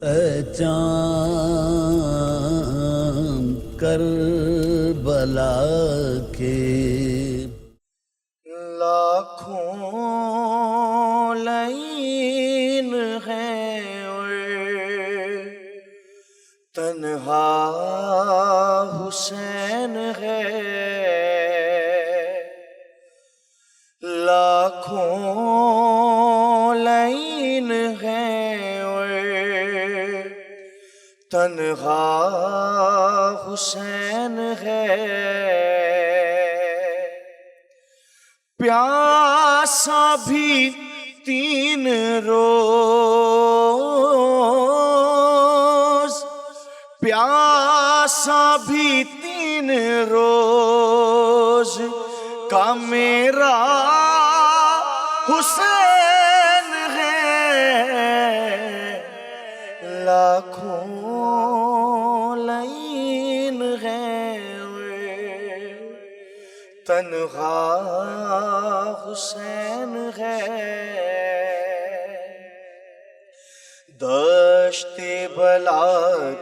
چاند کربلا کے لاکھوں لعین ہیں اور تنہا حسین ہے، لاکھوں لعین ہیں اور تنہا حسین ہے، پیاسا بھی 3 روز، پیاسا بھی 3 روز کا میرا حسین ہے، لاکھوں لعین ہیں تنہا حسین ہے، دشت بلا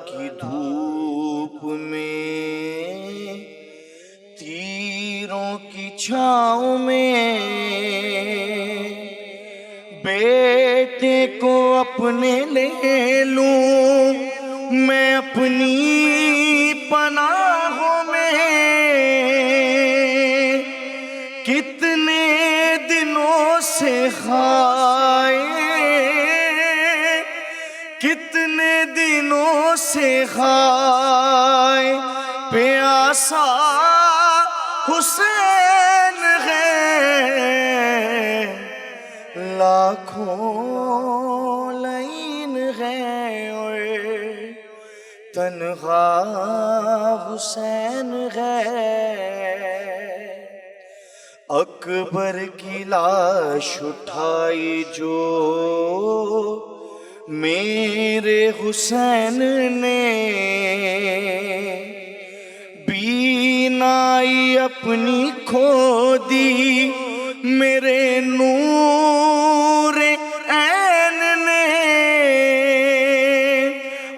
کی دھوپ میں تیروں کی چھاؤں میں بیٹے کو اپنے لے لوں میں اپنی پناہوں میں، کتنے دنوں سے خائے، کتنے دنوں سے خائے پیاسا حسین ہے، لاکھوں لعین ہیں اور تنہا حسین ہے، اکبر کی لاش اٹھائی جو میرے حسین نے، بینائی اپنی کھو دی میرے نور عین نے،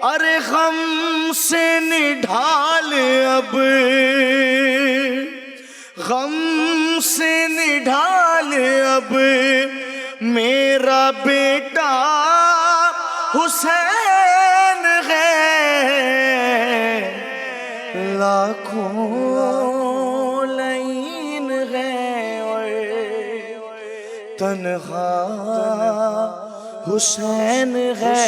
ارے غم سے نڈھال اب، غم سے نڈھال اب میرا بیٹا حسین ہے، لاکھوں لعین ہیں اور تنہا حسین ہے،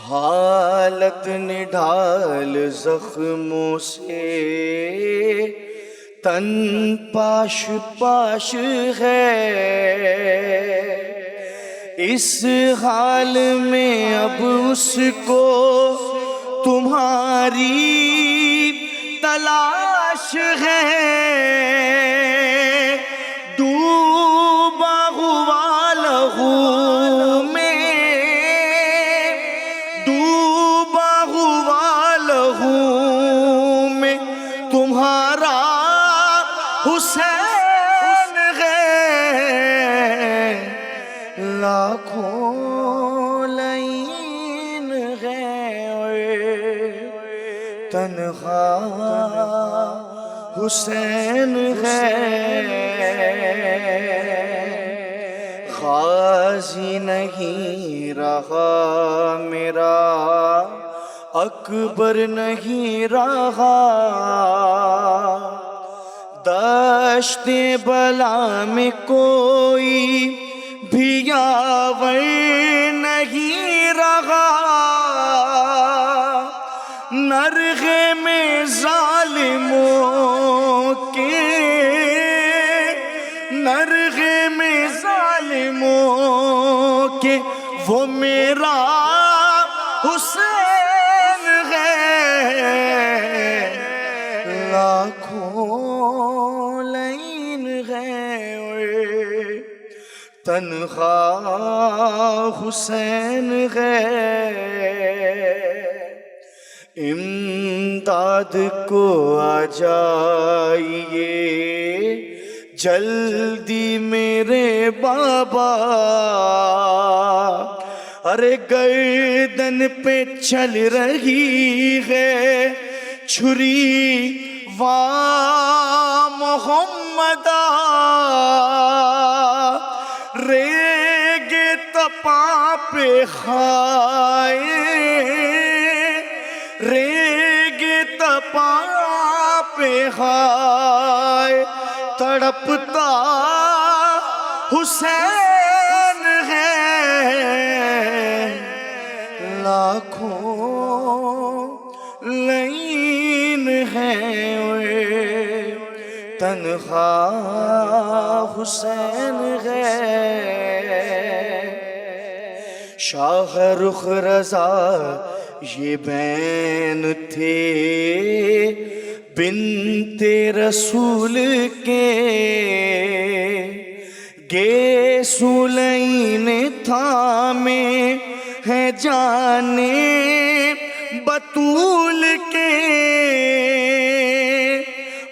حالت نڈھال زخموں سے تن پاش پاش ہے، اس حال میں اب اس کو تمہاری تلاش ہے، ڈوبا ہوا لہو میں، ڈوبا ہوا لہو میں تمہارا حسین ہے، لاکھوں لعین ہیں اور تنہا حسین ہے، غازی نہیں رہا میرا اکبر نہیں رہا، دشت بلا میں کوئی بھی یاور نہیں رہا، نرغے میں ظالموں کے، نرغے میں ظالموں کے وہ میرا حسین ہے، لاکھوں لعین ہیں اور تنہا حسین ہے، امداد کو آ جائیے جلدی میرے بابا، ارے گردن پہ چل رہی ہے چھری، واہ محمدہ ریگ تپا پہ خائے، ریگ تپا پہ خائے، تڑپتا حسین ہے، لاکھوں لعین ہیں، تنہا حسین ہے۔ شاہ رخ رضا یہ بین تھے بنت رسول کے، گے سلین تھامے ہیں جانے بطول کے،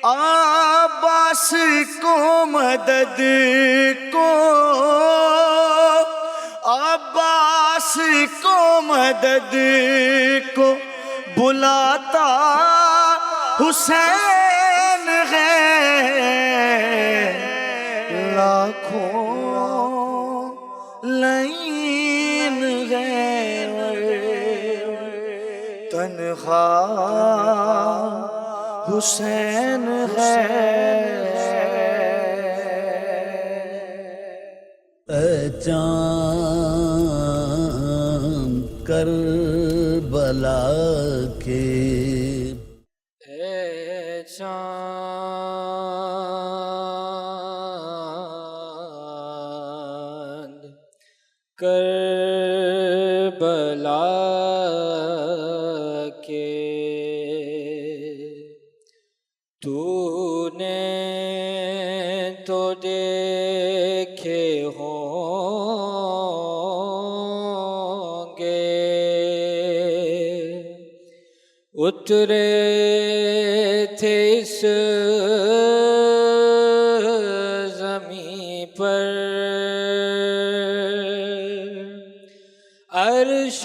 عباس کو مدد کو، عباس کو مدد کو بلاتا حسین ہے، لاکھوں لعین ہے، تنہا حسین ہے۔ اے چاند کربلا کے، اے چاند کربلا کے، تو نے تو دیکھے ہوں گے، اترے تھے اس زمیں پر، عرش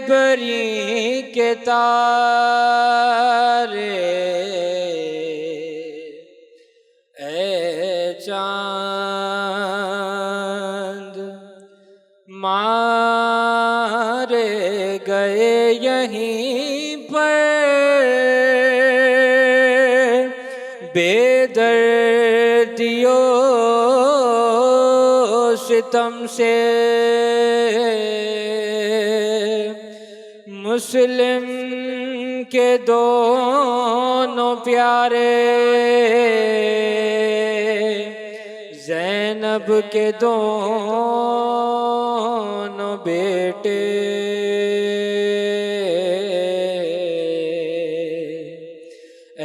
بری کے تارے، اے چاند مارے گئے یہیں پر، بے دردیوں ستم سے مسلم کے دونوں پیارے، زینب کے دونوں بیٹے، اے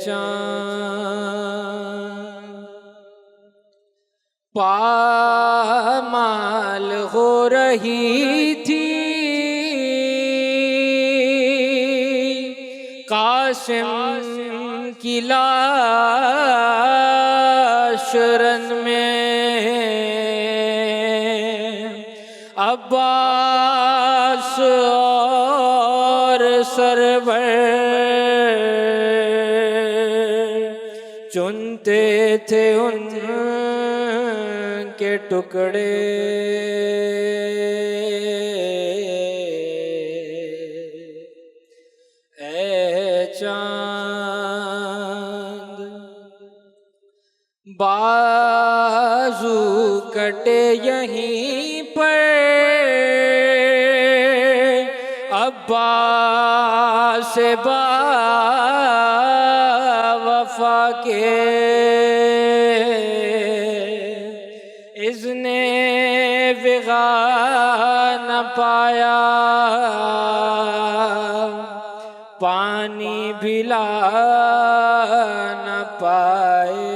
چاند پامال ہو رہی تھی قاسم کی لاش رن میں، عباس اور سرور چنتے تھے ان کے ٹکڑے، اے چاند بازو کٹے یہیں پر، عباس با وفا کے، اذن وغا نہ پایا، پانی بھی لا نہ پائے،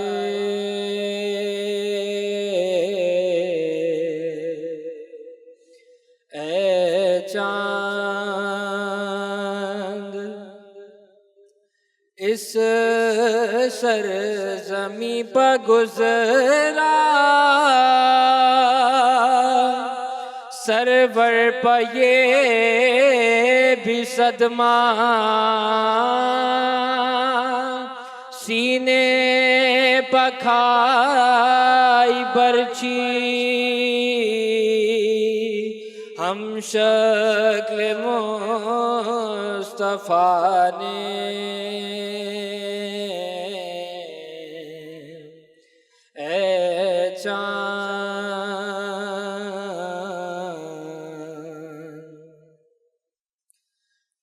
اے چاند اس سرزمین زمیں پہ گزرا سرور پہ یہ بھی صدمہ سینے پہ کھائی برچی ہم شکل مصطفیٰ نے اے چاند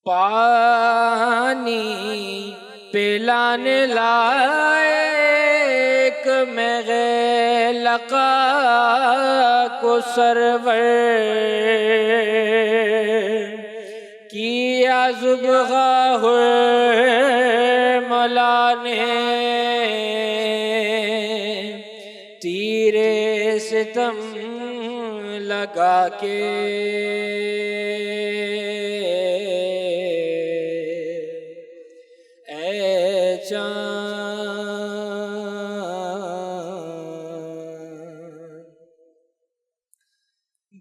پانی پلانے لائق میں لقا کو سرور کیا زبغہ مولا نے تیرے ستم لگا کے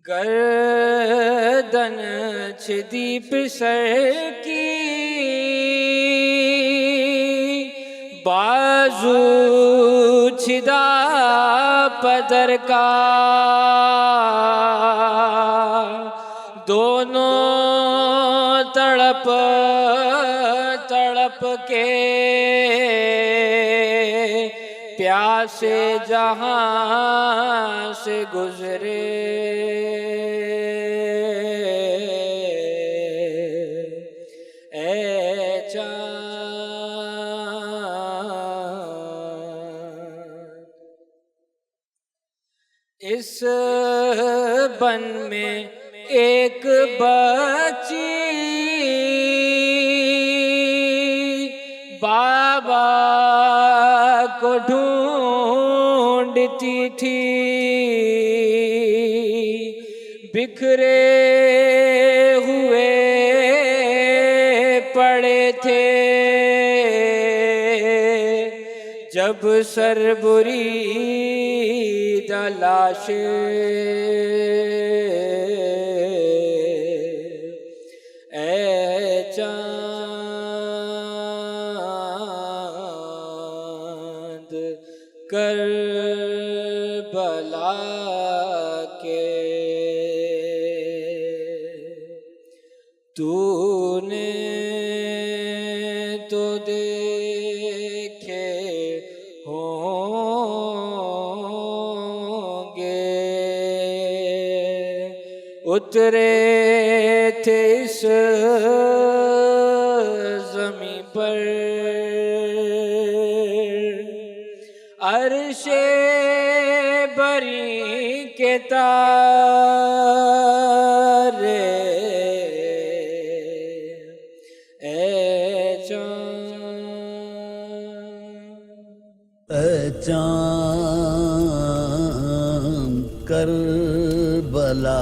گردن چھدی پسر کی بازو چھدا پدر کا دونوں تڑپ تڑپ کے پیاسے جہاں سے گزرے اے چاند اس بن میں ایک بچی بابا کو ڈھونڈتی تھی بکھرے ہوئے پڑے تھے جب سر برید لاشیں اے چاند کربلا کے تو نے تو دیکھے ہوں گے اترے تھے اس زمیں پر عرش بری کے تارے اے چاند اے چاند کربلا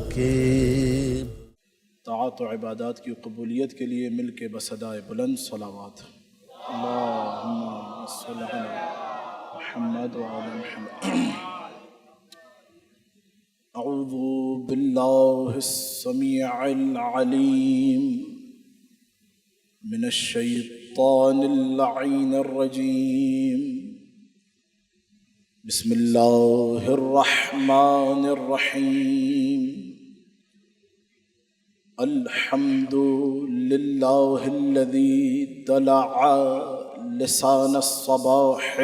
کے طاعت و عبادات کی قبولیت کے لیے مل کے بصدائے بلند صلوات اللہم صلی علی محمد وعلی محمد اعوذ باللہ السمیع العلیم من الشیطان اللعین الرجیم بسم اللہ الرحمن الرحیم الحمد للہ الذی طلع لسان الصباح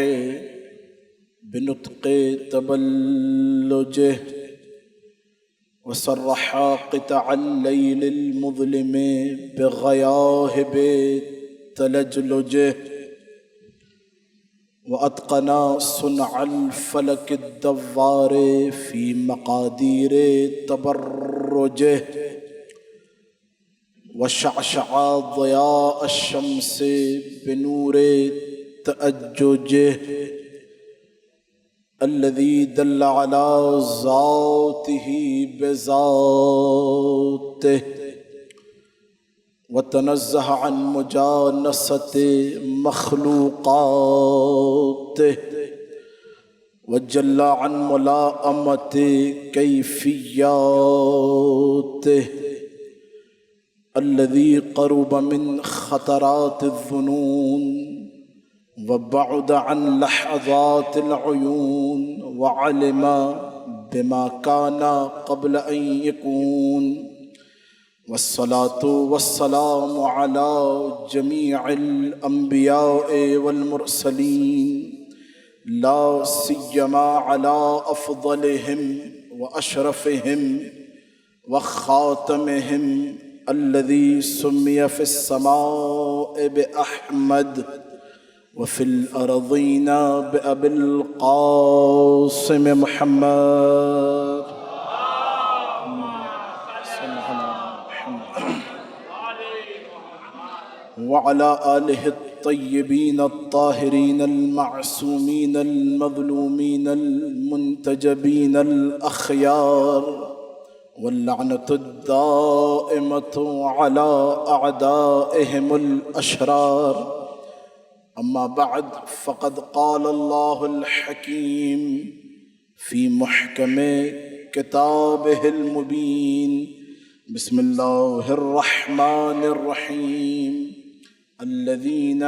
بنطق تبلجه وصرح قطع الليل المظلم بغياهب تلجلجه وأتقنا صنع الفلك الدوار في مقادير تبرجه وشعشع ضياء الشمس بنور تأججه الذي دل على ذاته بذاته وتنزه عن مجانسة مخلوقاته وجل عن ملاءمة كيفياته الذي قرب من خطرات الظنون وبعد عن لحظات العيون وعلم بما كان قبل أن يكون. والصلاة والسلام على جميع الأنبياء والمرسلين لا سيما على أفضلهم وأشرفهم وخاتمهم الذي سمي في السماء بأحمد وفي الأرضين بأبي القاسم محمد وعلى آله الطيبين الطاهرين المعصومين المظلومين المنتجبين الأخيار واللعنة الدائمة على أعدائهم الأشرار. أما بعد فقد قال الله الحكيم في محكم كتابه المبين بسم الله الرحمن الرحيم الذين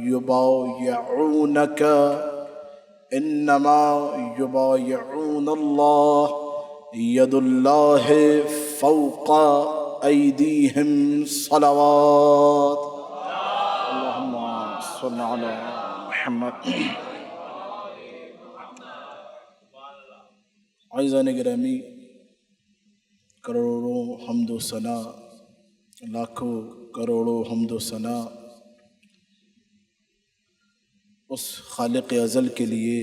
يبايعونك إنما يبايعون الله يد الله فوق أيديهم صلوات. اللهم صل على محمد. عزیزان گرامی، کروڑوں حمد و ثنا، لاکھوں کروڑوں حمد و ثنا اس خالق ازل کے لیے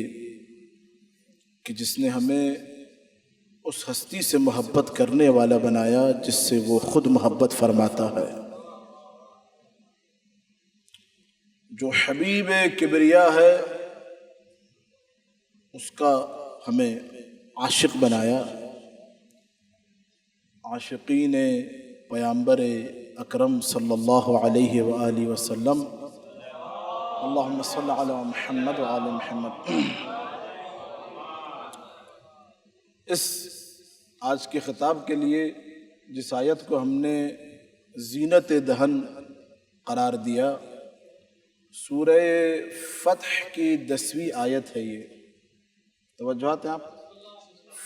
کہ جس نے ہمیں اس ہستی سے محبت کرنے والا بنایا جس سے وہ خود محبت فرماتا ہے، جو حبیب کبریا ہے اس کا ہمیں عاشق بنایا، عاشقین پیامبر اکرم صلی اللہ علیہ وآلہ وسلم. اللہم صل علی محمد وآل محمد. اس آج کے خطاب کے لیے جس آیت کو ہم نے زینت دہن قرار دیا، سورہ فتح کی 10ویں آیت ہے. یہ توجہات ہیں آپ؟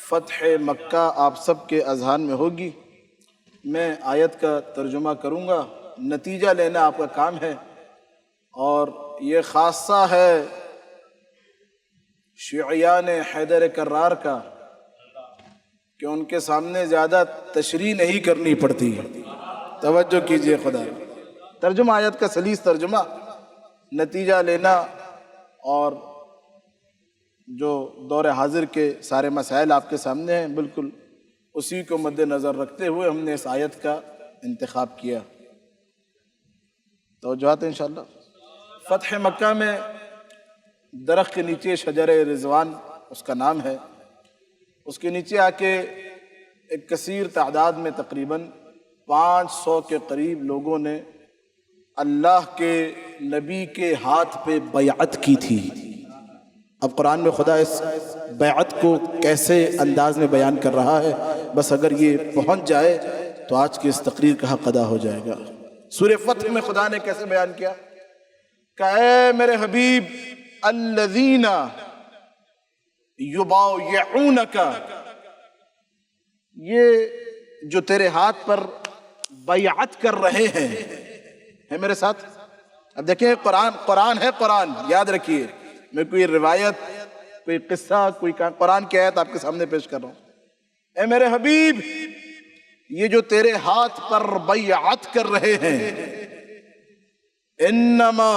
فتح مکہ آپ سب کے اذہان میں ہوگی. میں آیت کا ترجمہ کروں گا، نتیجہ لینا آپ کا کام ہے. اور یہ خاصہ ہے شیعیان حیدر کرار کا کہ ان کے سامنے زیادہ تشریح نہیں کرنی پڑتی ہے. توجہ کیجئے خدا. ترجمہ آیت کا سلیس ترجمہ، نتیجہ لینا، اور جو دور حاضر کے سارے مسائل آپ کے سامنے ہیں بالکل اسی کو مد نظر رکھتے ہوئے ہم نے اس آیت کا انتخاب کیا. توجہات ہیں انشاءاللہ. فتح مکہ میں درخت کے نیچے شجر رضوان اس کا نام ہے، اس کے نیچے آ کے ایک کثیر تعداد میں تقریباً 500 کے قریب لوگوں نے اللہ کے نبی کے ہاتھ پہ بیعت کی تھی. اب قرآن میں خدا اس بیعت کو کیسے انداز میں بیان کر رہا ہے، بس اگر یہ پہنچ جائے تو آج کی اس تقریر کا حق ادا ہو جائے گا. سورہ فتح میں خدا نے کیسے بیان کیا کہ اے میرے حبیب الذین یبایعونک، یہ جو تیرے ہاتھ پر بیعت کر رہے ہیں میرے ساتھ. اب دیکھیں قرآن ہے، قرآن یاد رکھیے، میں کوئی روایت، کوئی قصہ، کوئی قرآن کی آیت آپ کے سامنے پیش کر رہا ہوں. اے میرے حبیب یہ جو تیرے ہاتھ پر بیعت کر رہے ہیں، انما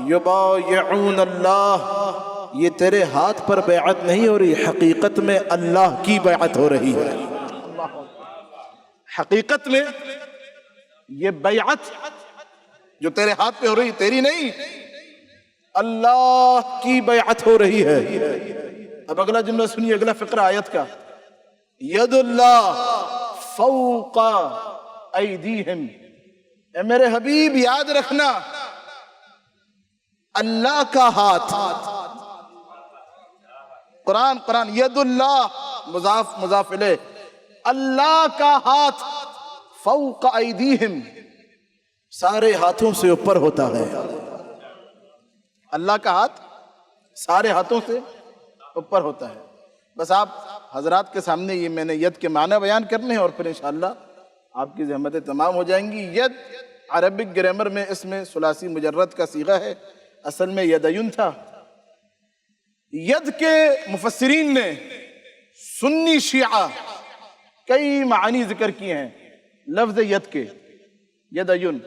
یبایعون اللہ، یہ تیرے ہاتھ پر بیعت نہیں ہو رہی، حقیقت میں اللہ کی بیعت ہو رہی ہے. حقیقت میں یہ بیعت جو تیرے ہاتھ پہ ہو رہی تیری نہیں، اللہ کی بیعت ہو رہی ہے. اب اگلا جملہ سنیے، اگلا فقرہ آیت کا، ید اللہ فوق ایدیہم، اے میرے حبیب یاد رکھنا اللہ کا ہاتھ، قرآن ید اللہ مضاف مضاف الیہ، اللہ کا ہاتھ فوق ایدیہم، سارے ہاتھوں سے اوپر ہوتا ہے۔ اللہ کا ہاتھ سارے ہاتھوں سے اوپر ہوتا ہے۔ بس آپ حضرات کے سامنے یہ میں نے ید کے معنی بیان کرنے ہیں اور پھر انشاءاللہ آپ کی زحمتیں تمام ہو جائیں گی۔ ید عربک گرامر میں اس میں ثلاثی مجرد کا صیغہ ہے، اصل میں یدین تھا۔ ید کے مفسرین نے سنی شیعہ کئی معانی ذکر کیے ہیں لفظ ید کے۔ یدین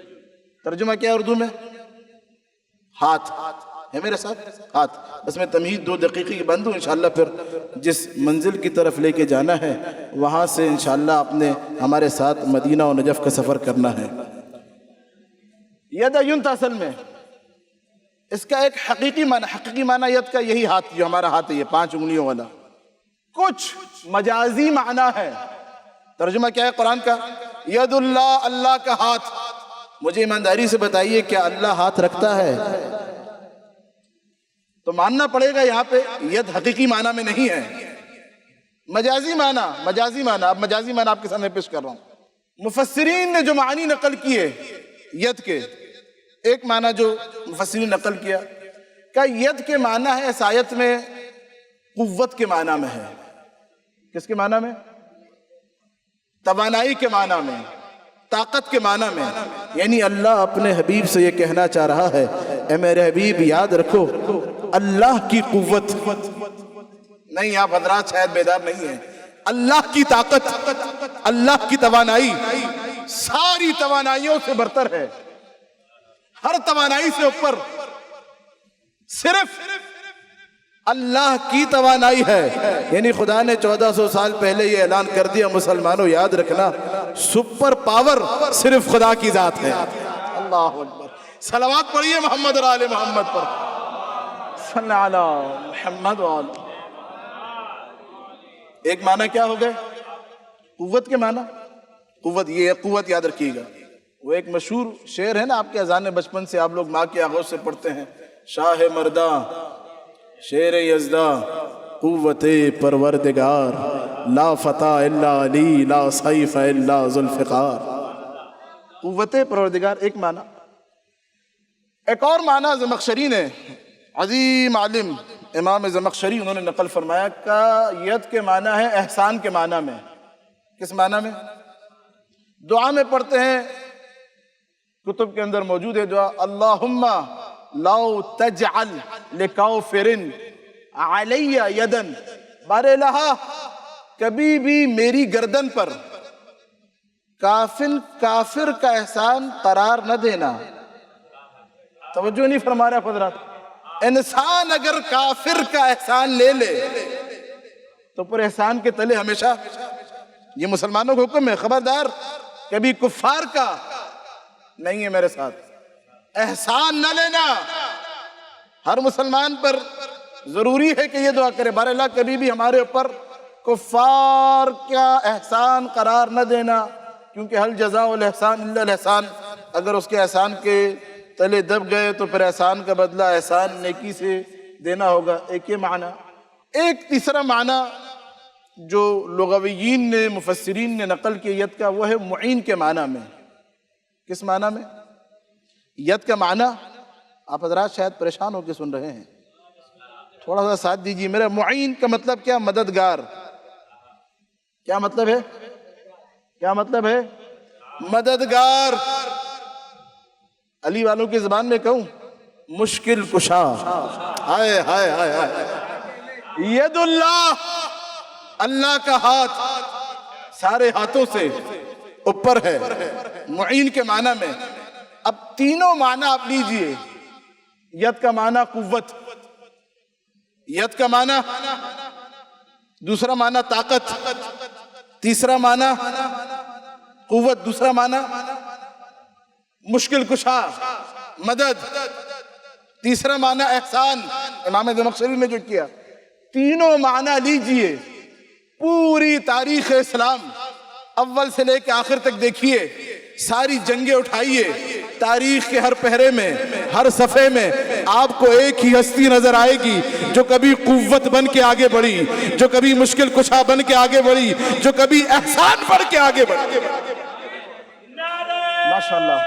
ترجمہ کیا ہے اردو میں؟ ہاتھ ہے میرے ساتھ، ہاتھ۔ بس میں تمہید 2 دقیقے کی بند ہوں، انشاءاللہ پھر جس منزل کی طرف لے کے جانا ہے وہاں سے انشاءاللہ آپ نے ہمارے ساتھ مدینہ و نجف کا سفر کرنا ہے۔ یدین تھا اصل میں، اس کا ایک حقیقی معنی ید کا یہی ہاتھ جو ہمارا ہاتھ ہے، یہ 5 انگلیوں والا۔ کچھ مجازی معنی ہے۔ ترجمہ کیا ہے قرآن کا؟ ید اللہ، اللہ کا ہاتھ۔ مجھے ایمانداری سے بتائیے کیا اللہ ہاتھ رکھتا ہے؟ تو ماننا پڑے گا یہاں پہ ید حقیقی معنی میں نہیں ہے، مجازی معنی۔ اب مجازی معنی آپ کے سامنے پیش کر رہا ہوں۔ مفسرین نے جو معنی نقل کیے ید کے، ایک معنی جو مفسرین نے نقل کیا کہ ید کے معنی ہے اس آیت میں قوت کے معنی میں ہے۔ کس کے معنی میں؟ توانائی کے معنی میں، طاقت کے معنی میں۔ یعنی اللہ اپنے حبیب سے یہ کہنا چاہ رہا ہے، اے میرے حبیب یاد رکھو اللہ کی قوت نہیں، آپ حضرات شاید بیدار نہیں ہیں، اللہ کی طاقت، اللہ کی توانائی ساری توانائیوں سے برتر ہے، ہر توانائی سے اوپر صرف اللہ کی توانائی ہے۔ یعنی خدا نے 1400 سال پہلے یہ اعلان کر دیا، مسلمانوں یاد رکھنا سپر پاور صرف خدا کی ذات ہے۔ اللہ اکبر، صلوات پڑھیے محمد اور آل محمد پر، صلی علی محمد و آل۔ ایک معنی کیا ہو گئے؟ قوت کے معنی، قوت، یہ قوت یاد رکھیے گا۔ وہ ایک مشہور شعر ہے نا آپ کے اذان بچپن سے آپ لوگ ماں کے آغوش سے پڑھتے ہیں، شاہ مرداں شیر یزداں قوت پروردگار، لا فتح الا علی لا سیف الا ذوالفقار۔ قوت پروردگار ایک معنی۔ ایک اور معنی زمخشری نے، عظیم عالم امام زمخشری، انہوں نے نقل فرمایا کہ ید کے معنی ہے احسان کے معنی میں۔ کس معنی میں؟ دعا میں پڑھتے ہیں، کتب کے اندر موجود ہے دعا، اللہم لا تجعل لکافر علی یدن، بار الہ کبھی بھی میری گردن پر کافر کا احسان قرار نہ دینا۔ توجہ نہیں فرما رہا حضرات، انسان اگر کافر کا احسان لے لے تو پر احسان کے تلے ہمیشہ، یہ مسلمانوں کو حکم ہے، خبردار کبھی کفار کا نہیں ہے میرے ساتھ احسان نہ لینا۔ ہر مسلمان پر ضروری ہے کہ یہ دعا کرے، بار اللہ کبھی بھی ہمارے اوپر کفار کا احسان قرار نہ دینا، کیونکہ حل جزاء الاحسان الا الاحسان، اگر اس کے احسان کے تلے دب گئے تو پھر احسان کا بدلہ احسان نیکی سے دینا ہوگا۔ ایک یہ معنی۔ ایک تیسرا معنی جو لغویین نے، مفسرین نے نقل کی ید کا، وہ ہے معین کے معنی میں۔ کس معنی میں؟ ید کا معنی آپ حضرات شاید پریشان ہو کے سن رہے ہیں، تھوڑا سا ساتھ دیجیے میرا۔ معین کا مطلب کیا؟ مددگار۔ کیا مطلب ہے؟ کیا مطلب ہے؟ مددگار۔ علی والوں کی زبان میں کہوں، مشکل کشا۔ ہائے ہائے ہائے ہائے، ید اللہ، اللہ کا ہاتھ سارے ہاتھوں سے اوپر ہے، معین کے معنی میں۔ اب تینوں معنی آپ لیجئے، ید کا معنی قوت، ید کا معنی دوسرا معنی طاقت، تیسرا معنی قوت، دوسرا معنی مشکل کشا، مدد، تیسرا معنی احسان، امام زمخشری نے جو کیا۔ تینوں معنی لیجئے، پوری تاریخ اسلام اول سے لے کے آخر تک دیکھیے، ساری جنگیں اٹھائیے، تاریخ کے ہر پہرے میں، ہر صفحے میں آپ کو ایک ہی ہستی نظر آئے گی جو کبھی قوت بن کے آگے بڑھی، جو کبھی مشکل کشا بن کے آگے بڑھی، جو کبھی احسان بڑھ کے آگے بڑھی۔ ماشاءاللہ،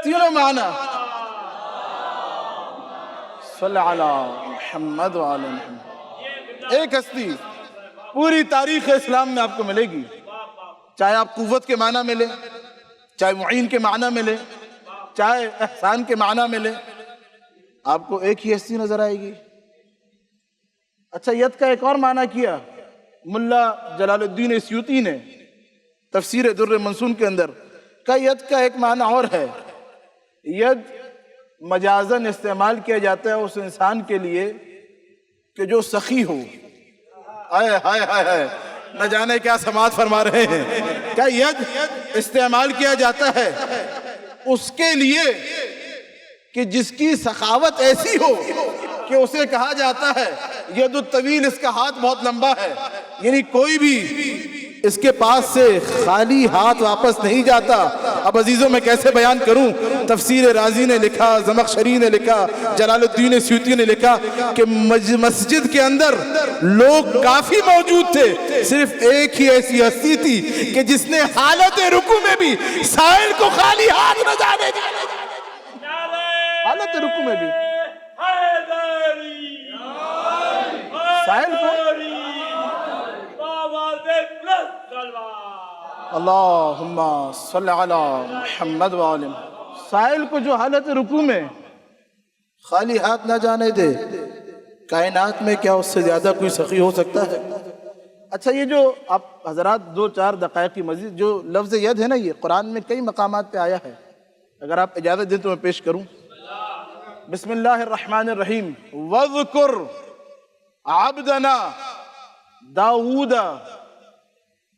تینوں معنی صلی علی محمد وعلی محمد۔ ایک ہستی پوری تاریخ اسلام میں آپ کو ملے گی، چاہے آپ قوت کے معنی میں لیں، چاہے معین کے معنی میں لیں، چاہے احسان کے معنی میں لیں، آپ کو ایک ہی ہستی نظر آئے گی۔ اچھا، ید کا ایک اور معنی کیا ملا جلال الدین سیوطی نے تفسیر در منصور کے اندر، کہ ید کا ایک معنی اور ہے۔ ید مجازن استعمال کیا جاتا ہے اس انسان کے لیے کہ جو سخی ہو۔ آئے ہائے ہائے ہائے، نہ جانے کیا سماعت فرما رہے ہیں۔ کیا ید استعمال کیا جاتا ہے اس کے لیے کہ جس کی سخاوت ایسی ہو کہ اسے کہا جاتا ہے ید الطویل، اس کا ہاتھ بہت لمبا ہے، یعنی کوئی بھی اس کے پاس سے خالی ہاتھ واپس نہیں جاتا۔ اب عزیزوں میں کیسے بیان کروں، تفسیر رازی نے لکھا، زمخشری نے لکھا، جلال الدین سیوطی نے لکھا کہ مسجد کے اندر لوگ کافی موجود تھے، صرف ایک ہی ایسی ہستی تھی کہ جس نے حالت رکوع میں بھی سائل کو خالی ہاتھ نہ جانے دیا۔ حالت رکوع میں بھی سائل کو، اللہم صلی علی محمد وآلہ، سائل کو جو حالت رکوع میں خالی ہاتھ نہ جانے دے، کائنات میں کیا اس سے زیادہ کوئی سخی ہو سکتا ہے؟ اچھا، یہ جو آپ حضرات 2-4 دقائق کی مزید جو لفظ ید ہے نا، یہ قرآن میں کئی مقامات پہ آیا ہے، اگر آپ اجازت دیں تو میں پیش کروں۔ بسم اللہ الرحمن الرحیم، وَاذْكُرْ عَبْدَنَا داؤد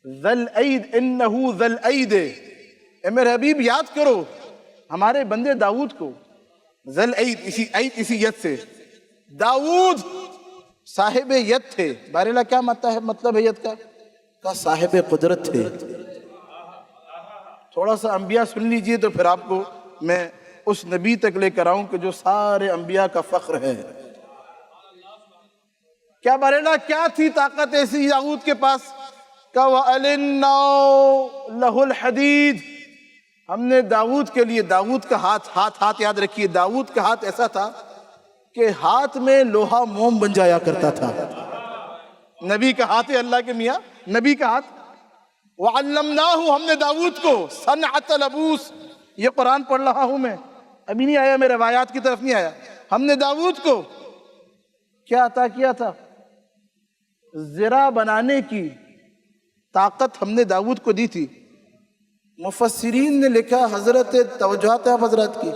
ذَا الْأَيْدِ إِنَّهُ ذَا الْأَيْدِ، اے میرے حبیب یاد کرو ہمارے بندے داؤد کو، ذَا الْأَيْدِ، اسی ید سے، داؤد صاحب ید تھے۔ بارے کیا مطلب ہے ید کا صاحب قدرت تھے۔ تھوڑا سا انبیاء سن لیجئے تو پھر آپ کو میں اس نبی تک لے کر آؤں کہ جو سارے انبیاء کا فخر ہے۔ کیا بریلا کیا تھی طاقت ایسی داؤد کے پاس؟ کہ وَأَلِنَّا لَهُ الْحَدِيدِ، ہم نے داؤد کے لیے، داؤد کا ہاتھ یاد رکھیے، داؤد کا ہاتھ ایسا تھا کہ ہاتھ میں لوہا موم بن جایا کرتا تھا۔ نبی کا ہاتھ ہے اللہ کے میاں، نبی کا ہاتھ۔ وَعَلَّمْنَاهُ، ہم نے داؤد کو صنعت لبوس، یہ قرآن پڑھ رہا ہوں میں، ابھی نہیں آیا، میں روایات کی طرف نہیں آیا۔ ہم نے داؤد کو کیا عطا کیا تھا؟ زرہ بنانے کی طاقت ہم نے داؤد کو دی تھی۔ مفسرین نے لکھا، حضرت توجہات ہیں حضرت کی،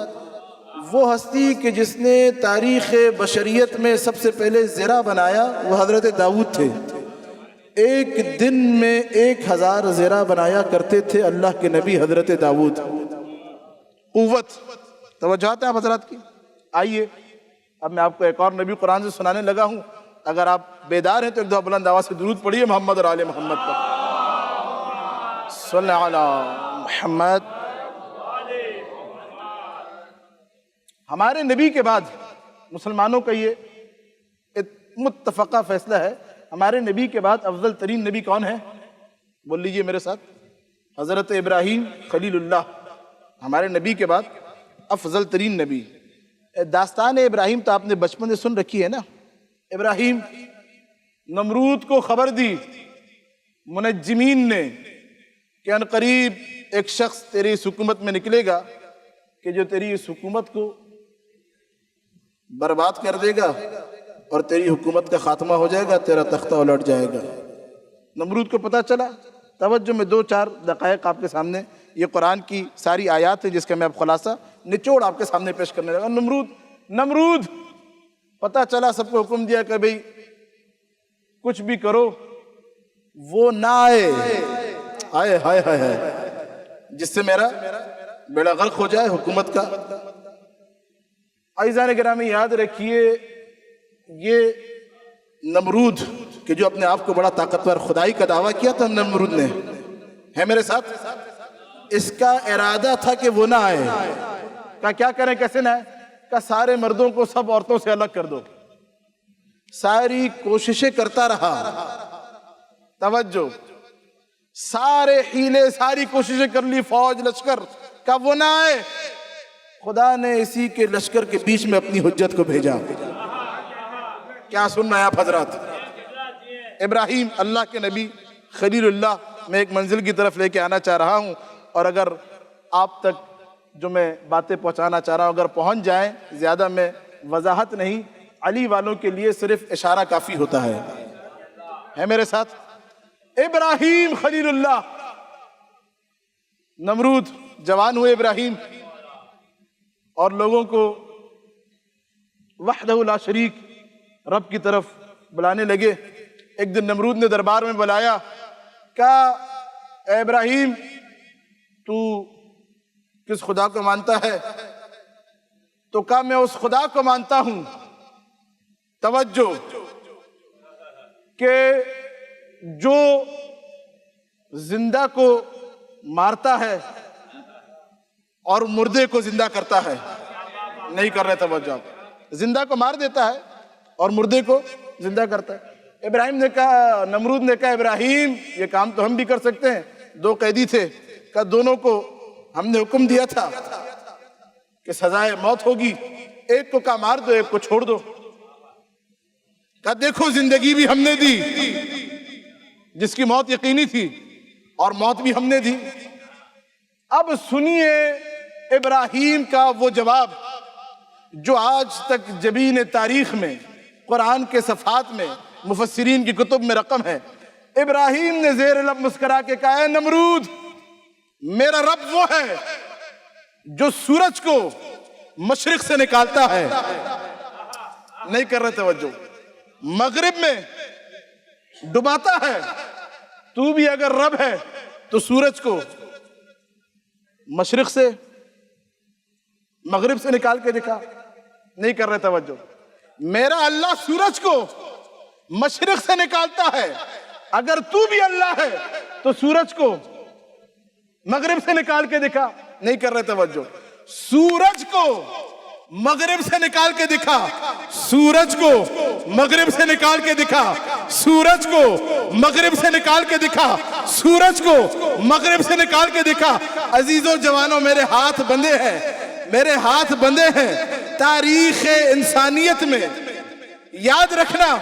وہ ہستی کہ جس نے تاریخ بشریت میں سب سے پہلے زرہ بنایا وہ حضرت داؤد تھے۔ ایک دن میں 1000 زرہ بنایا کرتے تھے اللہ کے نبی حضرت داؤد۔ قوت، توجہات ہیں حضرت کی۔ آئیے اب میں آپ کو ایک اور نبی قرآن سے سنانے لگا ہوں، اگر آپ بیدار ہیں تو ایک دفعہ بلند آواز سے درود پڑھیے محمد اور آل محمد پر، صلی علی محمد۔ ہمارے نبی کے بعد مسلمانوں کا یہ متفقہ فیصلہ ہے، ہمارے نبی کے بعد افضل ترین نبی کون ہے؟ بول لیجئے میرے ساتھ، حضرت ابراہیم خلیل اللہ، ہمارے نبی کے بعد افضل ترین نبی۔ داستان ابراہیم تو آپ نے بچپن سے سن رکھی ہے نا۔ ابراہیم نمرود کو خبر دی منجمین نے کہ ان قریب ایک شخص تیری اس حکومت میں نکلے گا کہ جو تیری اس حکومت کو برباد کر دے گا اور تیری حکومت کا خاتمہ ہو جائے گا، تیرا تختہ الٹ جائے گا۔ نمرود کو پتہ چلا۔ توجہ میں 2-4 دقائق آپ کے سامنے، یہ قرآن کی ساری آیات ہیں جس کا میں اب خلاصہ نچوڑ آپ کے سامنے پیش کرنے لگا۔ نمرود پتہ چلا، سب کو حکم دیا کہ بھئی کچھ بھی کرو وہ نہ آئے، آئے ہائے ہائے ہائے، جس سے میرا بیڑا غرق ہو جائے حکومت کا۔ عزیزان گرامی یاد رکھیے، یہ نمرود کہ جو اپنے آپ کو بڑا طاقتور خدائی کا دعویٰ کیا تھا نمرود نے، ہے میرے ساتھ؟ اس کا ارادہ تھا کہ وہ نہ آئے. کہا کیا کریں، کیسے نہ آئے؟ کہا سارے مردوں کو سب عورتوں سے الگ کر دو. ساری کوششیں کرتا رہا، توجہ، سارے حیلے، ساری کوششیں کر لی، فوج لشکر کا، وہ نہ آئے. خدا نے اسی کے لشکر کے بیچ میں اپنی حجت کو بھیجا. کیا سن رہے ہیں آپ حضرات؟ ابراہیم اللہ کے نبی خلیل اللہ، میں ایک منزل کی طرف لے کے آنا چاہ رہا ہوں، اور اگر آپ تک جو میں باتیں پہنچانا چاہ رہا ہوں اگر پہنچ جائیں، زیادہ میں وضاحت نہیں، علی والوں کے لیے صرف اشارہ کافی ہوتا ہے میرے ساتھ؟ ابراہیم خلیل اللہ، نمرود جوان ہوئے ابراہیم اور لوگوں کو وحدہ لا شریک رب کی طرف بلانے لگے. ایک دن نمرود نے دربار میں بلایا، کہا اے ابراہیم تو کس خدا کو مانتا ہے؟ تو کہا میں اس خدا کو مانتا ہوں، توجہ، کہ جو زندہ کو مارتا ہے اور مردے کو زندہ کرتا ہے. نہیں کر رہے توجہ، زندہ کو مار دیتا ہے اور مردے کو زندہ کرتا ہے. ابراہیم نے کہا، نمرود نے کہا ابراہیم یہ کام تو ہم بھی کر سکتے ہیں. 2 قیدی تھے، کہا دونوں کو ہم نے حکم دیا تھا کہ سزائے موت ہوگی، ایک کو کہا مار دو، ایک کو چھوڑ دو. کہا دیکھو زندگی بھی ہم نے دی جس کی موت یقینی تھی، اور موت بھی ہم نے دی. اب سنیے ابراہیم کا وہ جواب جو آج تک جبین تاریخ میں، قرآن کے صفحات میں، مفسرین کی کتب میں رقم ہے. ابراہیم نے زیر لب مسکرا کے کہا اے نمرود، میرا رب وہ ہے جو سورج کو مشرق سے نکالتا ہے. نہیں کر رہے توجہ، مغرب میں ڈباتا ہے. تو بھی اگر رب ہے تو سورج کو مشرق سے، مغرب سے نکال کے دکھا. نہیں کر رہے توجہ، میرا اللہ سورج کو مشرق سے نکالتا ہے. اگر تو بھی اللہ ہے تو سورج کو مغرب سے نکال کے دکھا. نہیں کر رہے توجہ، سورج کو مغرب سے نکال کے دکھا، سورج کو مغرب سے نکال کے دکھا، سورج کو مغرب سے نکال کے دکھا، سورج کو مغرب سے نکال کے دکھا. عزیزوں جوانوں، میرے ہاتھ بندے ہیں، میرے ہاتھ بندے ہیں. تاریخ انسانیت میں یاد رکھنا،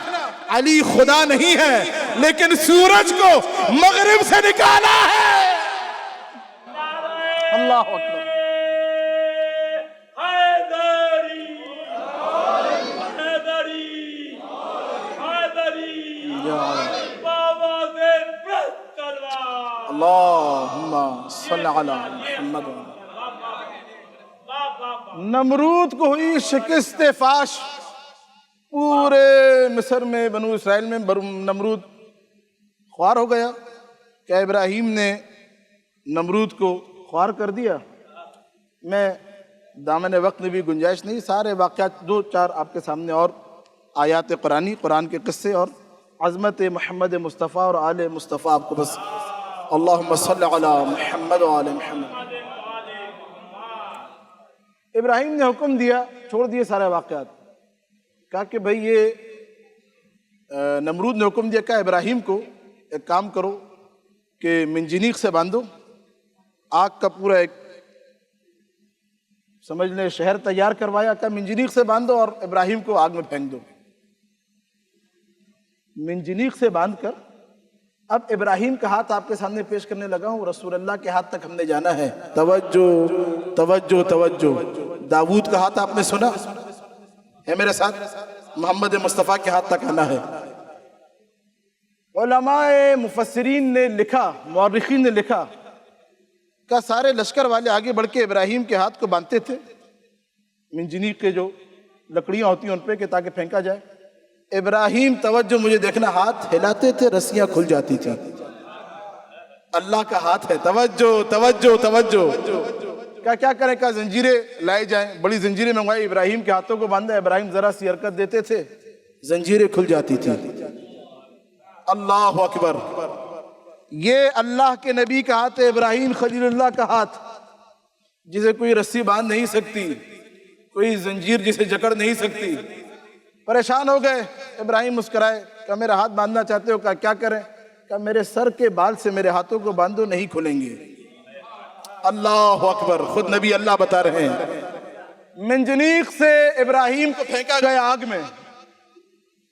علی خدا نہیں ہے لیکن سورج کو مغرب سے نکالا ہے. اللہ اکبر. اللہم صلی علی محمد. نمرود کو ہوئی شکست فاش. پورے مصر میں، بنو اسرائیل میں نمرود خوار ہو گیا. کیا ابراہیم نے نمرود کو خوار کر دیا؟ میں دامن وقت میں بھی گنجائش نہیں، سارے واقعات 2-4 آپ کے سامنے اور آیات قرآنی، قرآن کے قصے اور عظمت محمد مصطفیٰ اور آل مصطفیٰ آپ کو بس. اللہم صلی علی محمد و آل محمد. ابراہیم نے حکم دیا، چھوڑ دیے سارے واقعات. کہا کہ بھئی یہ نمرود نے حکم دیا، کہا ابراہیم کو ایک کام کرو کہ منجنیق سے باندھو. آگ کا پورا ایک سمجھ لیں شہر تیار کروایا. کہا منجنیق سے باندھو اور ابراہیم کو آگ میں پھینک دو. منجنیق سے باندھ کر اب ابراہیم کا ہاتھ آپ کے سامنے پیش کرنے لگا ہوں. رسول اللہ کے ہاتھ تک ہم نے جانا ہے. توجہ توجہ توجہ. داؤد کا ہاتھ آپ نے سنا ہے میرے ساتھ؟ محمد مصطفیٰ کے ہاتھ تک آنا ہے. علماء مفسرین نے لکھا، مورخین نے لکھا کہ سارے لشکر والے آگے بڑھ کے ابراہیم کے ہاتھ کو باندھتے تھے، منجنیق کے جو لکڑیاں ہوتی ہیں ان پہ، کہ تاکہ پھینکا جائے. ابراہیم توجہ مجھے دیکھنا، ہاتھ ہلاتے تھے، رسیاں کھل جاتی تھیں. اللہ کا ہاتھ ہے. توجہ توجہ توجہ. کیا کریں؟ کہا زنجیریں لائے جائیں. بڑی زنجیریں منگوائی، ابراہیم کے ہاتھوں کو باندھا. ابراہیم ذرا سی حرکت دیتے تھے، زنجیریں کھل جاتی تھی. اللہ اکبر. یہ اللہ کے نبی کا ہاتھ ہے، ابراہیم خلیل اللہ کا ہاتھ، جسے کوئی رسی باندھ نہیں سکتی، کوئی زنجیر جسے جکڑ نہیں سکتی. پریشان ہو گئے، ابراہیم مسکرائے، کہا میرا ہاتھ باندھنا چاہتے ہو؟ کہا کیا کریں؟ کہا میرے سر کے بال سے میرے ہاتھوں کو باندھو، نہیں کھلیں گے. اللہ اکبر. خود نبی اللہ بتا رہے ہیں. منجنیق سے ابراہیم کو پھینکا گیا آگ میں.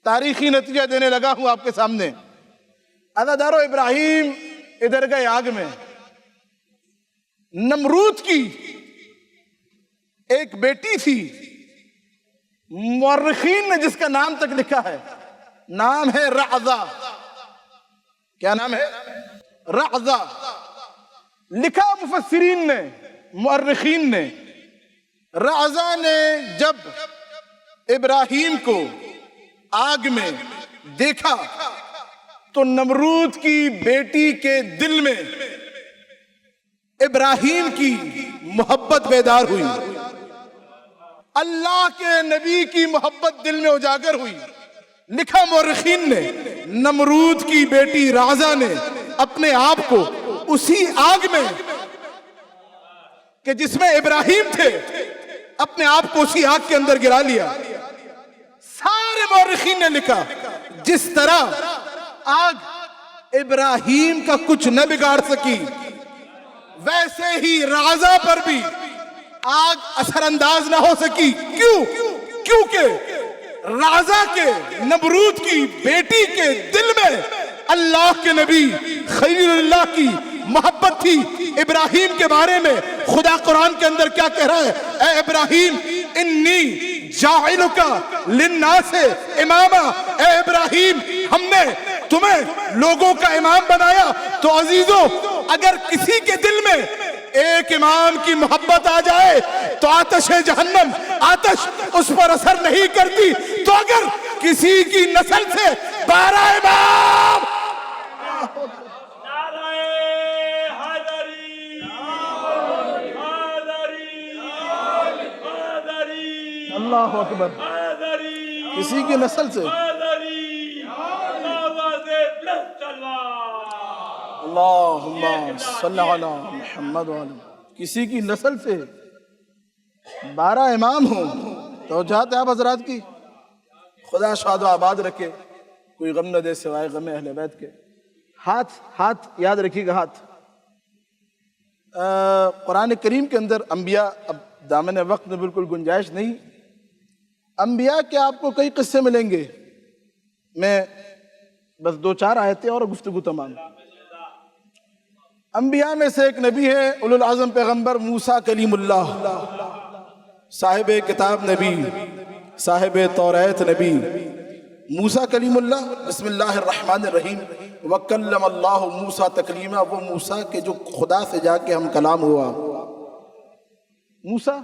تاریخی نتیجہ دینے لگا ہوں آپ کے سامنے. عزادارو ابراہیم ادھر گئے آگ میں. نمرود کی ایک بیٹی تھی، مورخین نے جس کا نام تک لکھا ہے، نام ہے رعزہ. کیا نام ہے؟ رعزہ. لکھا مفسرین نے، مورخین نے، رعزہ نے جب ابراہیم کو آگ میں دیکھا تو نمرود کی بیٹی کے دل میں ابراہیم کی محبت بیدار ہوئی، اللہ کے نبی کی محبت دل میں اجاگر ہوئی. لکھا مورخین نے، نمرود کی بیٹی رعزہ نے اپنے آپ کو اسی آگ میں کہ جس میں ابراہیم تھے، اپنے آپ کو اسی آگ کے اندر گرا لیا. سارے مورخین نے لکھا جس طرح آگ ابراہیم کا کچھ نہ بگاڑ سکی، ویسے ہی رعزہ پر بھی آگ اثر انداز نہ ہو سکی. کیوں؟ کیونکہ رعزہ کے، نمرود کی بیٹی کے دل میں اللہ کے نبی خلیل اللہ کی محبت تھی. ابراہیم کے بارے میں خدا قرآن کے اندر کیا کہہ رہا ہے؟ اے ابراہیم انی جاعلک للناس اماما. اے ابراہیم ہم نے تمہیں لوگوں کا امام بنایا. تو عزیزو، اگر کسی کے دل میں ایک امام کی محبت آ جائے تو آتش جہنم، آتش اس پر اثر نہیں کرتی. تو اگر کسی کی نسل سے 12 امام، اللہ اکبر، کسی کی نسل سے، اللہم صلی علی محمد وعلی، کسی کی نسل سے 12 امام ہوں تو چاہتے آپ حضرات کی خدا شاد و آباد رکھے، کوئی غم نہ دے سوائے غم اہل بیت کے. ہاتھ یاد رکھیے گا. ہاتھ قرآن کریم کے اندر انبیاء، اب دامن وقت میں بالکل گنجائش نہیں، انبیاء کے آپ کو کئی قصے ملیں گے. میں بس 2-4 آیتیں اور گفتگو تمام. انبیاء میں سے ایک نبی ہے اولو العظم پیغمبر موسیٰ کلیم اللہ، صاحب کتاب نبی، صاحب توریت نبی، موسیٰ کلیم اللہ. بسم اللہ الرحمن الرحیم. وَكَلَّمَ اللَّهُ موسیٰ تکلیما. وہ موسیٰ کے جو خدا سے جا کے ہم کلام ہوا. موسیٰ،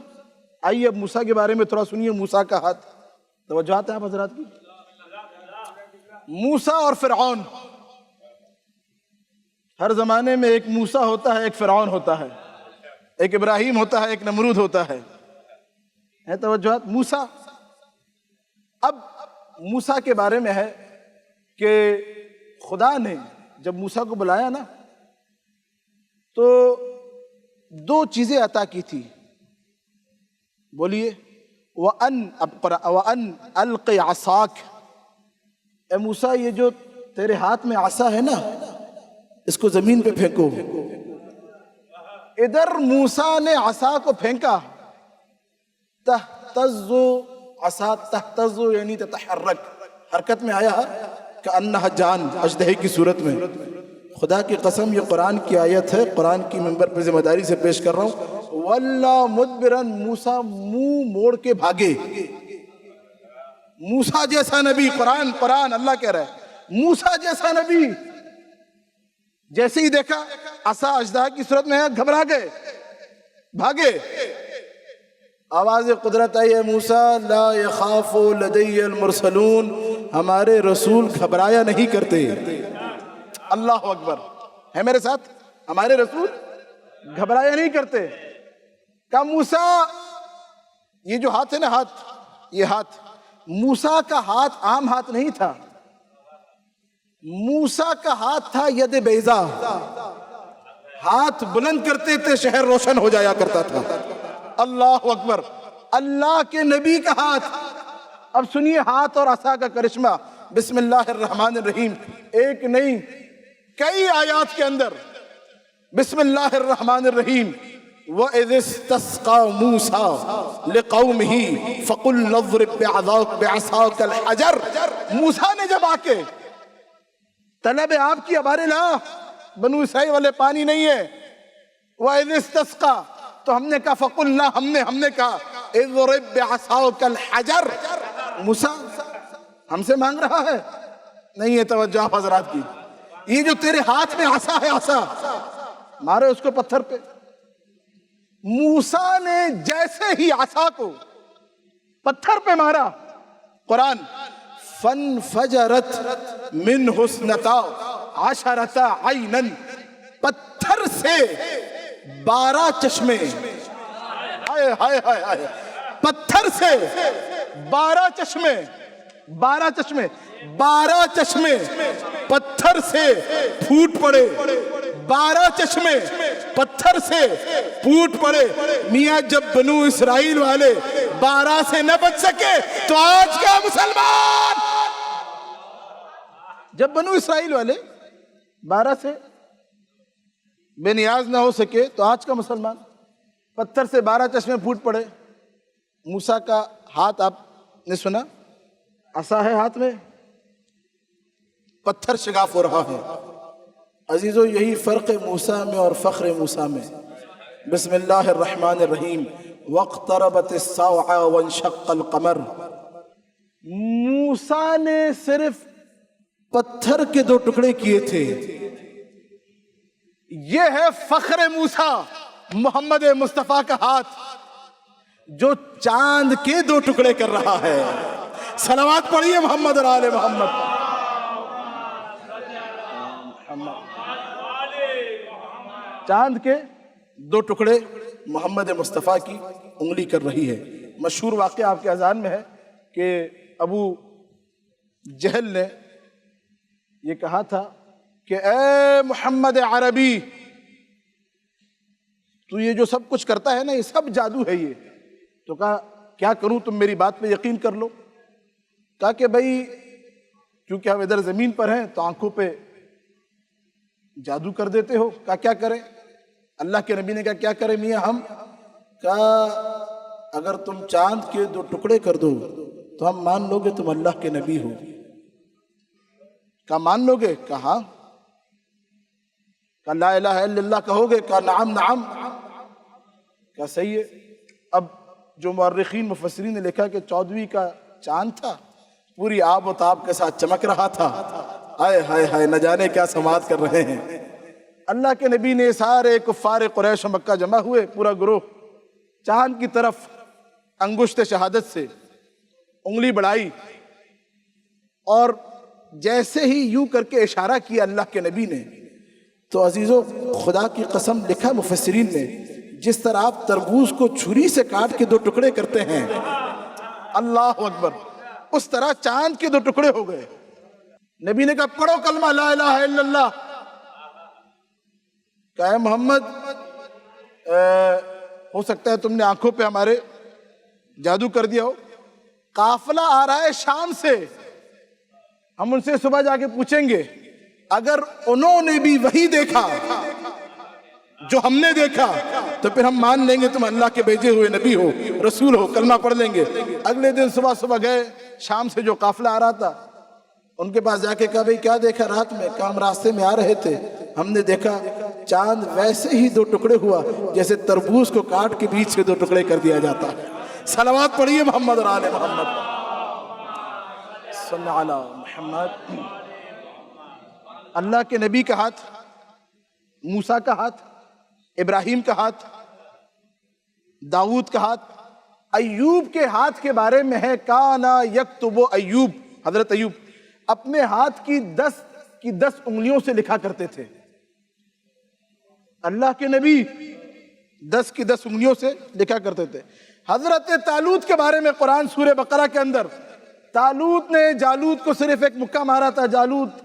آئیے اب موسیٰ کے بارے میں تھوڑا سنیے. موسیٰ کا ہاتھ، توجہات ہیں آپ حضرات کی. موسیٰ اور فرعون، ہر زمانے میں ایک موسیٰ ہوتا ہے، ایک فرعون ہوتا ہے، ایک ابراہیم ہوتا ہے، ایک نمرود ہوتا ہے. توجہات. موسیٰ، اب موسیٰ کے بارے میں ہے کہ خدا نے جب موسیٰ کو بلایا نا تو 2 چیزیں عطا کی تھی. بولیے. وَأَنْ أَلْقِ عَصَاكَ. اے موسیٰ یہ جو تیرے ہاتھ میں عصا ہے نا، اس کو زمین پہ پھینکو. ادھر موسیٰ نے عصا کو پھینکا، تہتز عصا، تہتز یعنی تتحرک، حرکت میں آیا کأنہا جان، اژدہے کی صورت میں. خدا کی قسم یہ قرآن کی آیت ہے، قرآن کی منبر پر ذمہ داری سے پیش کر رہا ہوں. وَلَّا مُدْبِرًا. موسیٰ منہ موڑ کے بھاگے. موسیٰ جیسا نبی، قرآن اللہ کہہ رہا ہے، موسیٰ جیسا نبی جیسے ہی دیکھا عصا اژدہا کی صورت میں ہے، گھبرا گئے، بھاگے. آواز قدرت آئی ہے، موسیٰ لا یخاف لدی المرسلون. ہمارے رسول گھبرایا نہیں کرتے. اللہ اکبر. ہے میرے ساتھ؟ ہمارے رسول گھبرایا نہیں کرتے. کہا موسیٰ یہ جو ہاتھ ہے نا، ہاتھ، یہ ہاتھ، موسیٰ کا ہاتھ عام ہاتھ نہیں تھا. موسیٰ کا ہاتھ تھا ید بیضا، ہاتھ بلند کرتے تھے شہر روشن ہو جایا کرتا تھا۔ اللہ اکبر، اللہ کے نبی کا ہاتھ۔ اب سنیے ہاتھ اور عصا کا کرشمہ۔ بسم اللہ الرحمن الرحیم، ایک نہیں کئی آیات کے اندر بسم اللہ الرحمن الرحیم۔ وَإِذِ اسْتَسْقَىٰ مُوسَىٰ لِقَوْمِهِ فَقُلْنَا اضْرِب بِعَصَاكَ الْحَجَرَ، موسیٰ نے جب آ کے طلب آپ کی ہمارے لا بنو اسرائیل والے پانی نہیں ہے، وَإِذِ اسْتَسْقَىٰ، تو ہم نے کہا فَقُلْنَا، ہم نے کہا اضْرِب بِعَصَاكَ الْحَجَرَ، موسیٰ ہم سے مانگ رہا ہے؟ نہیں ہے توجہ آپ حضرات کی، یہ جو تیرے ہاتھ میں عصا ہے، عصا مارے اس کو پتھر پہ۔ موسیٰ نے جیسے ہی عصا کو پتھر پہ مارا، قرآن فَانْفَجَرَتْ مِنْهُ اثْنَتَا عَشَرَةَ عَيْنًا، پتھر سے 12 چشمے، ہائے ہائے ہائے ہائے، پتھر سے 12 چشمے، 12 چشمے، 12 چشمے پتھر سے پھوٹ پڑے، 12 چشمے پتھر سے پھوٹ پڑے۔ میاں جب بنو اسرائیل والے 12 سے نہ بچ سکے تو آج کا مسلمان، جب بنو اسرائیل والے 12 سے بے نیاز نہ ہو سکے تو آج کا مسلمان، پتھر سے 12 چشمے پھوٹ پڑے۔ موسیٰ کا ہاتھ آپ نے سنا، عصا ہے ہاتھ میں، پتھر شگاف ہو رہا ہے۔ عزیزو یہی فرق موسیٰ میں اور فخر موسیٰ میں۔ بسم اللہ الرحمن الرحیم، وَاقْتَرَبَتِ السَّاعَةُ وَانشَقَّ الْقَمَرُ، موسیٰ نے صرف پتھر کے 2 ٹکڑے کیے تھے۔ یہ ہے فخر موسیٰ، محمد مصطفیٰ کا ہاتھ جو چاند کے 2 ٹکڑے کر رہا ہے۔ صلوات پڑھیے محمد اور آل محمد۔ چاند کے 2 ٹکڑے محمد مصطفیٰ کی انگلی کر رہی ہے۔ مشہور واقعہ آپ کے اذان میں ہے کہ ابو جہل نے یہ کہا تھا کہ اے محمد عربی، تو یہ جو سب کچھ کرتا ہے نا، یہ سب جادو ہے۔ یہ تو کہا کیا کروں، تم میری بات پہ یقین کر لو۔ کہا کہ بھائی کیونکہ ہم ادھر زمین پر ہیں تو آنکھوں پہ جادو کر دیتے ہو۔ کہا کیا کریں؟ اللہ کے نبی نے کہا کیا کریں میاں ہم؟ کہا اگر تم چاند کے 2 ٹکڑے کر دو تو ہم مان لو گے تم اللہ کے نبی ہو۔ کہا مان لو گے؟ کہا ہاں۔ کہا لا الہ الا اللہ کہو گے؟ کہا نعم نعم۔ کہا صحیح ہے۔ اب جو مورخین مفسرین نے لکھا کہ 14ویں کا چاند تھا، پوری آب و تاب کے ساتھ چمک رہا تھا۔ آئے ہائے ہائے، نہ جانے کیا سماعت کر رہے ہیں۔ اللہ کے نبی نے سارے کفار قریش و مکہ جمع ہوئے، پورا گروہ چاند کی طرف انگشت شہادت سے انگلی بڑھائی، اور جیسے ہی یوں کر کے اشارہ کیا اللہ کے نبی نے، تو عزیزو خدا کی قسم لکھا مفسرین نے، جس طرح آپ تربوز کو چھری سے کاٹ کے 2 ٹکڑے کرتے ہیں، اللہ اکبر، اس طرح چاند کے 2 ٹکڑے ہو گئے۔ نبی نے کہا پڑھو کلمہ لا الہ الا اللہ۔ کہا محمد ہو سکتا ہے تم نے آنکھوں پہ ہمارے جادو کر دیا ہو، قافلہ آ رہا ہے شام سے، ہم ان سے صبح جا کے پوچھیں گے، اگر انہوں نے بھی وہی دیکھا جو ہم نے دیکھا تو پھر ہم مان لیں گے تم اللہ کے بھیجے ہوئے نبی ہو، رسول ہو، کلمہ پڑھ لیں گے۔ اگلے دن صبح گئے، شام سے جو قافلہ آ رہا تھا ان کے پاس جا کے کہا بھئی کیا دیکھا رات میں؟ کہا ہم راستے میں آ رہے تھے، ہم نے دیکھا چاند ویسے ہی 2 ٹکڑے ہوا جیسے تربوز کو کاٹ کے بیچ سے 2 ٹکڑے کر دیا جاتا ہے۔ صلوات پڑھیے محمد اور آل محمد، صلی اللہ علی محمد۔ اللہ کے نبی کا ہاتھ، موسیٰ کا ہاتھ، ابراہیم کا ہاتھ، داؤد کا ہاتھ، ایوب کے ہاتھ کے بارے میں ہے کانا یکتب ایوب، حضرت ایوب اپنے ہاتھ کی 10 انگلیوں سے لکھا کرتے تھے۔ اللہ کے نبی 10 کی 10 انگلیوں سے لکھا کرتے تھے۔ حضرت طالوت کے بارے میں قرآن سورہ بقرہ کے اندر، طالوت نے جالوت کو صرف ایک مکہ مارا تھا، جالوت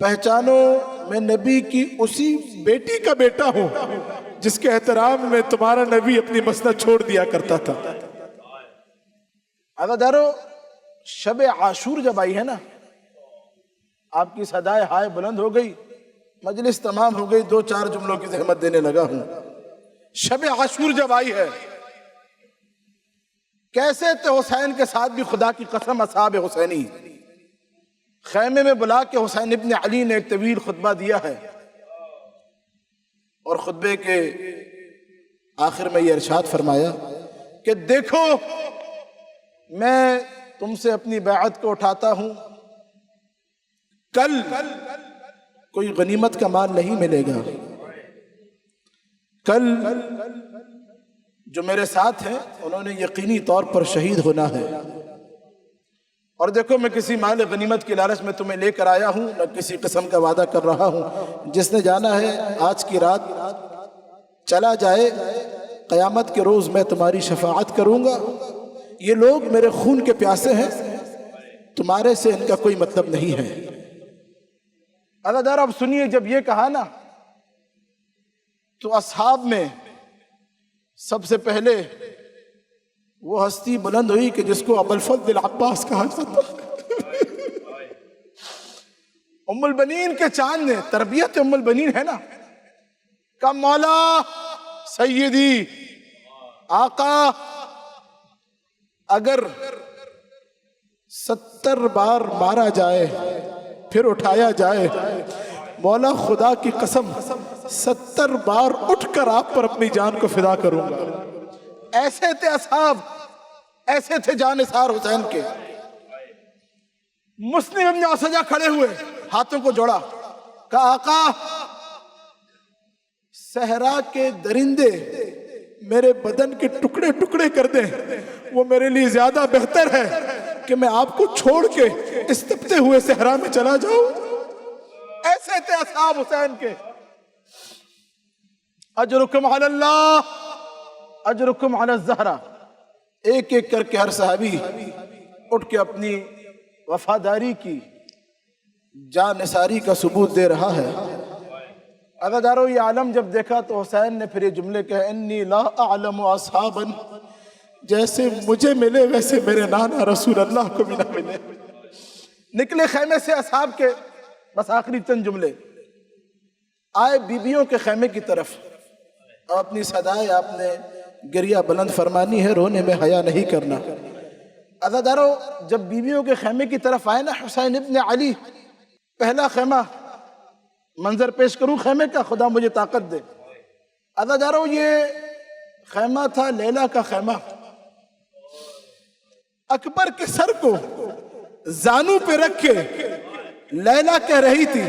پہچانو میں نبی کی اسی بیٹی کا بیٹا ہوں جس کے احترام میں تمہارا نبی اپنی مسند چھوڑ دیا کرتا تھا۔ عزادارو، شب عاشور جب آئی ہے نا، آپ کی صدائے ہائے بلند ہو گئی، مجلس تمام ہو گئی، 2-4 جملوں کی زحمت دینے لگا ہوں۔ شب عاشور جب آئی ہے، کیسے تھے حسین کے ساتھ بھی خدا کی قسم اصحاب حسینی، خیمے میں بلا کے حسین ابن علی نے ایک طویل خطبہ دیا ہے، اور خطبے کے آخر میں یہ ارشاد فرمایا کہ دیکھو میں تم سے اپنی بیعت کو اٹھاتا ہوں، کل کوئی غنیمت کا مال نہیں ملے گا، کل جو میرے ساتھ ہیں انہوں نے یقینی طور پر شہید ہونا ہے، اور دیکھو میں کسی مال غنیمت کی لالچ میں تمہیں لے کر آیا ہوں، نہ کسی قسم کا وعدہ کر رہا ہوں، جس نے جانا ہے آج کی رات چلا جائے، قیامت کے روز میں تمہاری شفاعت کروں گا، یہ لوگ میرے خون کے پیاسے ہیں، تمہارے سے ان کا کوئی مطلب نہیں ہے۔ عزادار اب سنیے، جب یہ کہا نا تو اصحاب میں سب سے پہلے وہ ہستی بلند ہوئی کہ جس کو ابوالفضل العباس کہا جاتا ہے۔ ام البنین کے چاند نے، تربیت ام البنین ہے نا، کہ مولا سیدی آقا اگر 70 بار مارا جائے پھر اٹھایا جائے، مولا خدا کی قسم 70 بار اٹھ کر آپ پر اپنی جان کو فدا کروں گا۔ ایسے تھے اصحاب، ایسے تھے جانثار حسین کے۔ مسلم ابن اسجع کھڑے ہوئے، ہاتھوں کو جوڑا، کہا آقا صحرا کے درندے میرے بدن کے ٹکڑے ٹکڑے کر دیں، وہ میرے لیے زیادہ بہتر ہے کہ میں آپ کو چھوڑ کے اس تپتے ہوئے صحرا میں چلا جاؤں۔ ایسے تھے اصحاب حسین کے۔ اجرکم علی اللہ، اجرکم علی الزہرا۔ ایک ایک کر کے ہر صحابی اٹھ کے اپنی وفاداری کی، جان نثاری کا ثبوت دے رہا ہے۔ عزادارو، یہ عالم جب دیکھا تو حسین نے پھر یہ جملے کہے، انی لا اعلم اصحابا، جیسے مجھے ملے ویسے میرے نانا رسول اللہ کو بھی نہ ملے۔ نکلے خیمے سے اصحاب کے، بس آخری چند جملے، آئے بیبیوں کے خیمے کی طرف، اور اپنی صدائے آپ نے گریہ بلند فرمانی ہے، رونے میں حیا نہیں کرنا۔ عزادارو، جب بیبیوں کے خیمے کی طرف آئے نا حسین ابن علی، پہلا خیمہ منظر پیش کروں خیمے کا، خدا مجھے طاقت دے۔ عزادارو، یہ خیمہ تھا لیلا کا خیمہ۔ اکبر کے سر کو زانو پہ رکھ کے لیلا کہہ رہی تھی،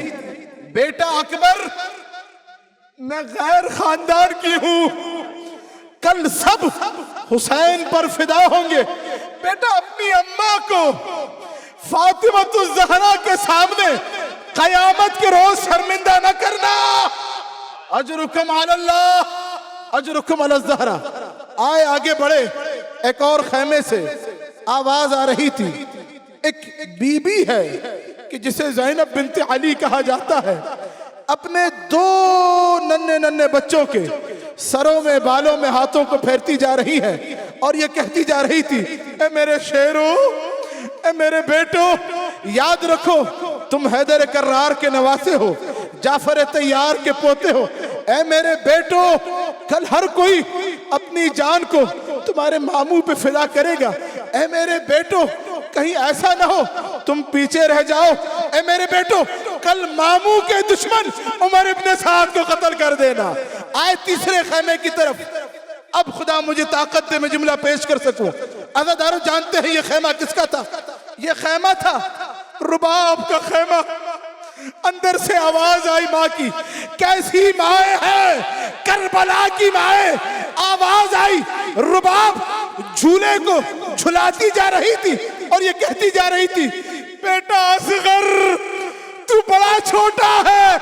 بیٹا اکبر میں غیر خاندان کی ہوں، کل سب حسین پر فدا ہوں گے، بیٹا اپنی اماں کو فاطمہ الزہرا کے سامنے قیامت کے روز شرمندہ نہ کرنا۔ اجرکم علی اللہ، اجرکم علی الزہرا۔ آئے آگے بڑھے، ایک اور خیمے سے آواز آ رہی تھی، ایک بی بی ہے کہ جسے زینب بنت علی کہا جاتا ہے، اپنے 2 ننھے ننھے بچوں کے سروں میں بالوں میں ہاتھوں کو پھیرتی جا رہی ہے، اور یہ کہتی جا رہی تھی، اے میرے شیرو، اے میرے بیٹو، یاد رکھو تم حیدر کرار کے نواسے ہو، جعفر طیار کے پوتے ہو، اے میرے بیٹو کل ہر کوئی اپنی جان کو تمہارے ماموں پہ فدا کرے گا، اے میرے بیٹو کہیں ایسا نہ ہو تم پیچھے رہ جاؤ، اے میرے بیٹو کل ماموں کے دشمن عمر ابن سعد کو قتل کر دینا۔ آئے تیسرے خیمے کی طرف، اب خدا مجھے طاقت دے میں جملہ پیش کر سکوں۔ عزادارو، جانتے ہیں یہ خیمہ کس کا تھا؟ یہ خیمہ تھا رباب کا خیمہ۔ اندر سے آواز آئی ماں کی، کیسی مائیں ہے کربلا کی مائیں، آواز آئی، رباب جھولے کو جھلاتی جا رہی تھی اور یہ کہتی جا رہی تھی، بیٹا اصغر تو بڑا چھوٹا ہے،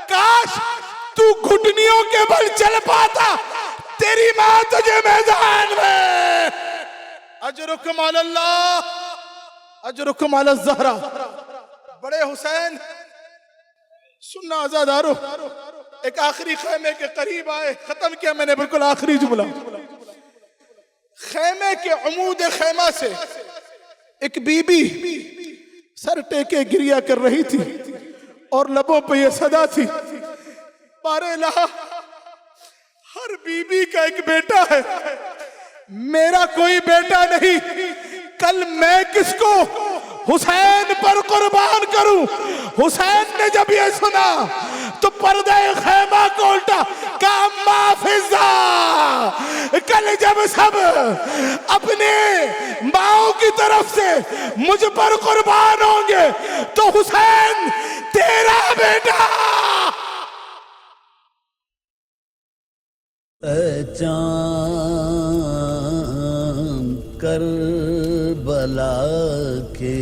کاش تو گھٹنیوں کے بل چل پاتا، تیری ماں تجھے میدان میں۔ اجرکم علی اللہ، اجرکم علی الزہرا۔ بڑے حسین سننا آزادارو، ایک آخری خیمے کے قریب آئے، ختم کیا میں نے بالکل آخری جملہ۔ خیمے کے عمود خیمہ سے ایک بی بی سر ٹیکے گریا کر رہی تھی اور لبوں پہ یہ صدا تھی، بارے الہ، ہر بی بی کا ایک بیٹا ہے، میرا کوئی بیٹا نہیں، کل میں کس کو حسین پر قربان کروں؟ حسین نے جب یہ سنا تو پردہ خیمہ کو الٹا کہا اما فضا، کل جب سب اپنے ماؤں کی طرف سے مجھ پر قربان ہوں گے تو حسین تیرا بیٹا۔ اے چاند کربلا کے